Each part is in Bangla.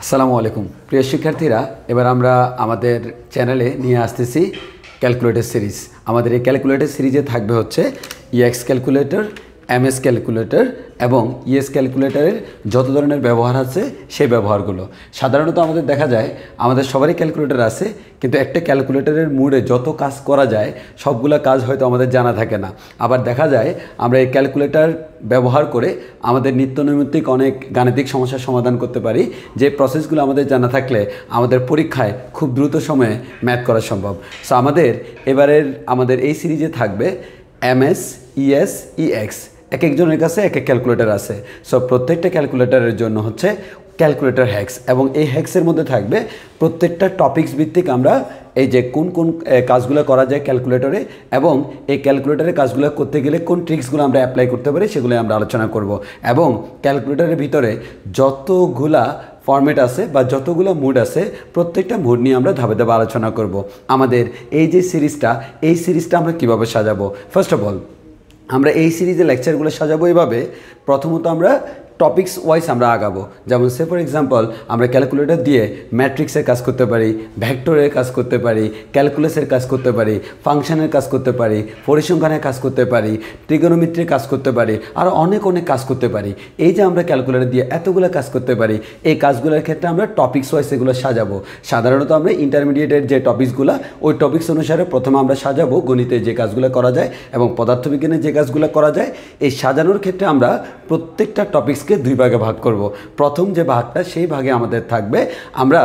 আসসালামু আলাইকুম প্রিয় শিক্ষার্থীরা, এবার আমরা আমাদের চ্যানেলে নিয়ে আসতেছি ক্যালকুলেটর সিরিজ। আমাদের এই ক্যালকুলেটর সিরিজে থাকবে হচ্ছে ইএক্স ক্যালকুলেটর, এমএস ক্যালকুলেটর এবং ইএস ক্যালকুলেটরের যত ধরনের ব্যবহার আছে সেই ব্যবহারগুলো। সাধারণত আমাদের দেখা যায় আমাদের সবারই ক্যালকুলেটর আছে, কিন্তু একটা ক্যালকুলেটরের মুডে যত কাজ করা যায় সবগুলো কাজ হয়তো আমাদের জানা থাকে না। আবার দেখা যায় আমরা এই ক্যালকুলেটর ব্যবহার করে আমাদের নিত্যনৈমিত্তিক অনেক গাণিতিক সমস্যার সমাধান করতে পারি, যে প্রসেসগুলো আমাদের জানা থাকলে আমাদের পরীক্ষায় খুব দ্রুত সময়ে ম্যাথ করা সম্ভব। সো আমাদের এই সিরিজে থাকবে এমএস, ইএস, ইএক্স। এক একজনের কাছে এক এক ক্যালকুলেটর আছে। সো প্রত্যেকটা ক্যালকুলেটরের জন্য হচ্ছে ক্যালকুলেটর হ্যাক্স, এবং এই হ্যাক্সের মধ্যে থাকবে প্রত্যেকটা টপিকস ভিত্তিক আমরা এই যে কোন কোন কাজগুলো করা যায় ক্যালকুলেটরে, এবং এই ক্যালকুলেটরের কাজগুলো করতে গেলে কোন ট্রিক্সগুলো আমরা অ্যাপ্লাই করতে পারি সেগুলো আমরা আলোচনা করব। এবং ক্যালকুলেটরের ভিতরে যতগুলা ফরম্যাট আছে বা যতগুলো মুড আছে প্রত্যেকটা মুড নিয়ে আমরা ধাপে ধাপে আলোচনা করব। আমাদের এই যে সিরিজটা আমরা কীভাবে সাজাবো, ফার্স্ট অফ অল আমরা এই সিরিজের লেকচারগুলো সাজাবো এভাবে। প্রথমত আমরা টপিক্স ওয়াইজ আমরা আগাবো। যেমন সে ফর এক্সাম্পল আমরা ক্যালকুলেটর দিয়ে ম্যাট্রিক্সের কাজ করতে পারি, ভেক্টরের কাজ করতে পারি, ক্যালকুলাসের কাজ করতে পারি, ফাংশনের কাজ করতে পারি, পরিসংখ্যানের কাজ করতে পারি, ট্রিগোনোমেট্রির কাজ করতে পারি, আর অনেক কাজ করতে পারি। এই যে আমরা ক্যালকুলেটর দিয়ে এতগুলো কাজ করতে পারি, এই কাজগুলোর ক্ষেত্রে আমরা টপিক্স ওয়াইজ এগুলো সাজাবো। সাধারণত আমরা ইন্টারমিডিয়েটের যে টপিক্সগুলো ওই টপিক্স অনুসারে প্রথমে আমরা সাজাবো গণিতে যে কাজগুলো করা যায় এবং পদার্থবিজ্ঞানে যে কাজগুলো করা যায়। এই সাজানোর ক্ষেত্রে আমরা প্রত্যেকটা টপিক্সকে দুই ভাগে ভাগ করব। প্রথম যে ভাগটা সেই ভাগে আমাদের থাকবে আমরা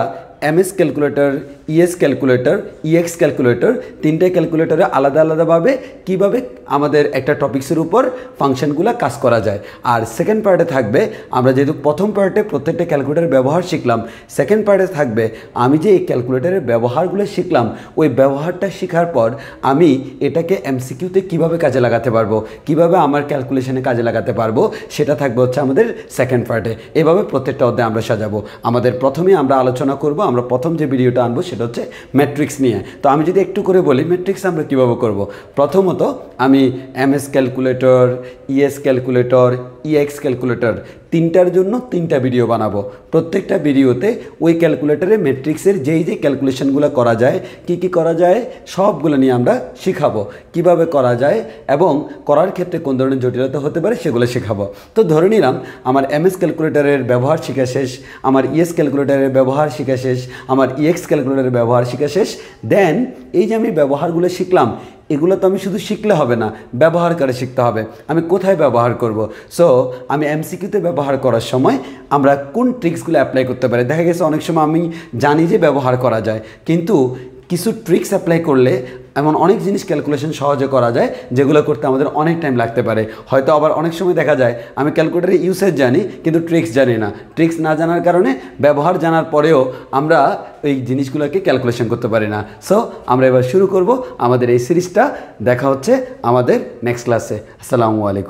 MS calculator, ES calculator, EX calculator, তিনটে ক্যালকুলেটরে আলাদা আলাদাভাবে কীভাবে আমাদের একটা টপিক্সের উপর ফাংশনগুলো কাজ করা যায়। আর সেকেন্ড পার্টে থাকবে আমরা যেহেতু প্রথম পার্টে প্রত্যেকটা ক্যালকুলেটরের ব্যবহার শিখলাম, সেকেন্ড পার্টে থাকবে আমি যে এই ক্যালকুলেটরের ব্যবহারগুলো শিখলাম ওই ব্যবহারটা শেখার পর আমি এটাকে এমসিকিউতে কীভাবে কাজে লাগাতে পারবো, কীভাবে আমার ক্যালকুলেশনে কাজে লাগাতে পারবো, সেটা থাকবে হচ্ছে আমাদের সেকেন্ড পার্টে। এভাবে প্রত্যেকটা অধ্যায় আমরা সাজাবো। আমাদের প্রথমেই আমরা আলোচনা করব, আমরা প্রথম যে ভিডিওটা আনবো সেটা হচ্ছে ম্যাট্রিক্স নিয়ে। তো আমি যদি একটু করে বলি ম্যাট্রিক্স আমরা কীভাবে করব। প্রথমত আমি MS calculator, ES calculator, EX calculator তিনটার জন্য তিনটা ভিডিও বানাবো। প্রত্যেকটা ভিডিওতে ওই ক্যালকুলেটরে ম্যাট্রিক্সের যেই যে ক্যালকুলেশনগুলো করা যায়, কি করা যায় সবগুলো নিয়ে আমরা শিখাবো, কিভাবে করা যায় এবং করার ক্ষেত্রে কোন ধরনের জটিলতা হতে পারে সেগুলো শেখাবো। তো ধরে নিলাম আমার এমএস ক্যালকুলেটরের ব্যবহার শেখা শেষ, আমার ইএস ক্যালকুলেটরের ব্যবহার শেখা শেষ, আমার ইএক্স ক্যালকুলেটরের ব্যবহার শেখা শেষ। দেন এই যে আমি ব্যবহারগুলো শিখলাম, এগুলো তো আমি শুধু শিখলে হবে না, ব্যবহার করে শিখতে হবে। আমি কোথায় ব্যবহার করব? সো আমি এমসিকিউতে ব্যবহার করার সময় আমরা কোন ট্রিক্সগুলো অ্যাপ্লাই করতে পারি। দেখা গেছে অনেক সময় আমি জানি যে ব্যবহার করা যায়, কিন্তু কিছু ট্রিক্স অ্যাপ্লাই করলে এমন অনেক জিনিস ক্যালকুলেশন সহজে করা যায় যেগুলো করতে আমাদের অনেক টাইম লাগতে পারে। হয়তো আবার অনেক সময় দেখা যায় আমি ক্যালকুলেটরের ইউসেজ জানি কিন্তু ট্রিক্স জানি না। ট্রিক্স না জানার কারণে ব্যবহার জানার পরেও আমরা এই জিনিসগুলোকে ক্যালকুলেশন করতে পারি না। সো আমরা এবার শুরু করব আমাদের এই সিরিজটা। দেখা হচ্ছে আমাদের নেক্সট ক্লাসে। আসসালামু আলাইকুম।